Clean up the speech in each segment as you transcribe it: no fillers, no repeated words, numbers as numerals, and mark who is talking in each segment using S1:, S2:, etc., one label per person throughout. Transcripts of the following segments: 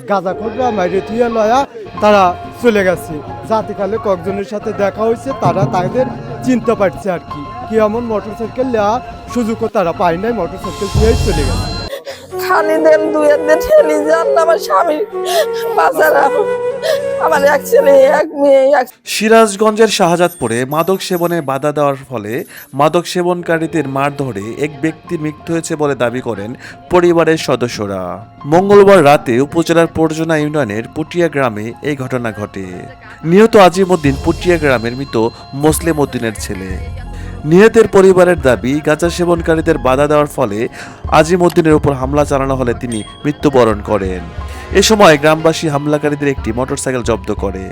S1: গাঁজাখোররা মাইরে থুয়ে লয়া তারা চলে গেছে। জাতিকালে কয়েকজনের সাথে দেখা হয়েছে, তারা তাদের চিনতে পারছে আর কি। কি এমন মোটরসাইকেল নেওয়া সুযোগও তারা পায় নাই, মোটরসাইকেল থুয়েই চলে গেছে।
S2: খালি দেন দুয়ের দেন ঠেলি যান আমার স্বামী বাচ্চারা, আমার এক ছেলে এক মেয়ে
S3: সিরাজগঞ্জের শাহজাদপুরে মাদক সেবনে বাধা দেওয়ার ফলে মাদক সেবনকারীদের মারধরে এক ব্যক্তি মৃত্যু হয়েছে বলে দাবি করেন পরিবারের সদস্যরা। মঙ্গলবার রাতে উপজেলার পরজনা ইউনিয়নের পুটিয়া গ্রামে এই ঘটনা ঘটে। নিহত আজিমউদ্দিন পুটিয়া গ্রামের মৃত মোসলেম উদ্দিনের ছেলে। নিহতের পরিবারের দাবি, গাঁজা সেবনকারীদের বাধা দেওয়ার ফলে আজিমউদ্দিনের উপর হামলা চালানো হলে তিনি মৃত্যুবরণ করেন। এ সময় গ্রামবাসী হামলাকারীদের একটি মোটরসাইকেল জব্দ করে।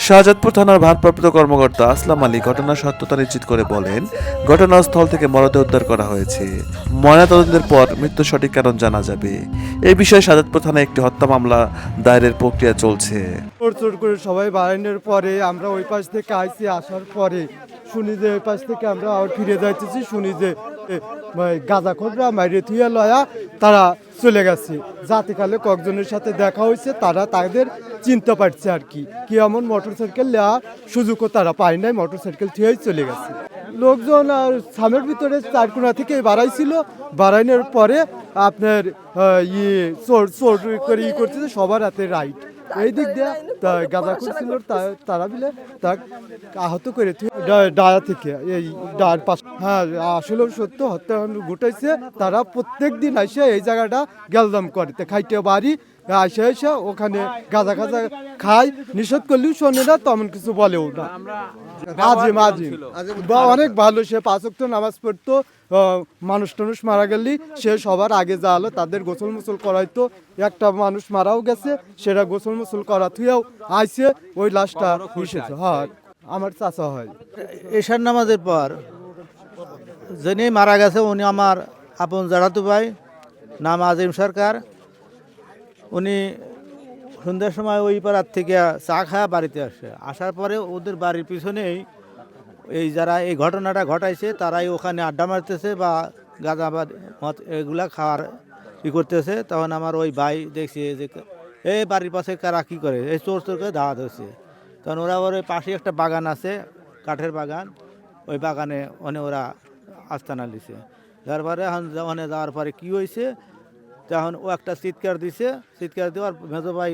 S3: শাহজাদপুর থানার ভারপ্রাপ্ত কর্মকর্তা আসলাম আলী ঘটনার সত্যতা নিশ্চিত করে বলেন, ঘটনাস্থল থেকে মরদেহ উদ্ধার করা হয়েছে। ময়নাতদন্তের পর মৃত্যুর সঠিক কারণ জানা যাবে। এই বিষয়ে শাহজাদপুর থানায় একটি হত্যা মামলা দায়েরের প্রক্রিয়া চলছে।
S1: চোর করে সবাই বাড়ানোর পরে আমরা ওই পাশ থেকে আইসি, আসার পরে শুনি যে ওই পাশ থেকে আমরা আবার ফিরে যাইতেছি, শুনি যে গাঁজাখোররা মাইরে থুয়ে লয়া তারা চলে গেছে। জাতিকালে কয়েকজনের সাথে দেখা হয়েছে, তারা তাদের চিনতে পারছে আর কি। কি এমন মোটরসাইকেল নেওয়া সুযোগও তারা পায় নাই, মোটরসাইকেল থুয়েই চলে গেছে। লোকজন আর সামের ভিতরে চারকোনা থেকে বাড়াইছিল, বাড়ানোর পরে আপনার চোর চোর করে করছে সবার হাতে রাইট। এই দিক দিয়ে গাঁজা করছিল, তারা মিলে তা আহত করে ডায়া থেকে এই ডায়ার পাশ। হ্যাঁ, আসলেও সত্য, হত্যা ঘটাইছে। তারা প্রত্যেক দিন এসে এই জায়গাটা গ্যালজাম করে, খাইতে বাড়ি আসে এসে ওখানে গাঁজা গাঁজা খায়। নিষেধ করলেও শোনে না, তেমন কিছু বলেও না। আজিম আজিম বা অনেক ভালো, সে 5 ওয়াক্ত নামাজ পড়তো। মানুষ টানুষ মারা গেলেই সে সবার আগে যা হলো তাদের গোসল মুসল করাইতো। একটা মানুষ মারাও গেছে, সেটা গোসল মুসল করা থুয়েও আইসে ওই লাশটা মিশেছে। হয় আমার চাচা হয়।
S4: এশার নামাজের পর যিনি মারা গেছে উনি আমার আপন জারাতু ভাই, নাম আজিম সরকার। উনি সন্ধ্যার সময় ওই পাড়ার থেকে চা খাওয়া বাড়িতে আসে। আসার পরে ওদের বাড়ির পিছনেই এই যারা এই ঘটনাটা ঘটাইছে তারাই ওখানে আড্ডা মারতেছে বা গাঁজা বা মদ এগুলা খাওয়ার করতেছে। তখন আমার ওই ভাই দেখছে যে এই বাড়ির পাশে কারা কী করে, এই চোর চোরকে দাওয়াত হয়েছে। তখন ওরা ওর ওই পাশে একটা বাগান আছে, কাঠের বাগান, ওই বাগানে ওরা আস্তানা দিছে। তারপরে ওখানে যাওয়ার পরে কী হয়েছে, তখন ও একটা চিৎকার দিছে। চিৎকার দেওয়ার মেজো ভাই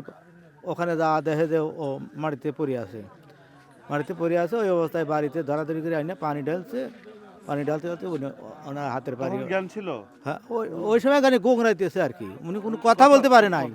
S4: ওখানে যাওয়া দেখে যে ও মাটিতে পড়ে আছে। ওই অবস্থায় বাড়িতে ধরাধরি করে আইনে পানি ঢালতে ওনার হাতের পানি জ্ঞান ছিল। হ্যাঁ, ওই সময় গানে গোংরাইতেছে আর কি, উনি কোনো কথা বলতে পারে নাই।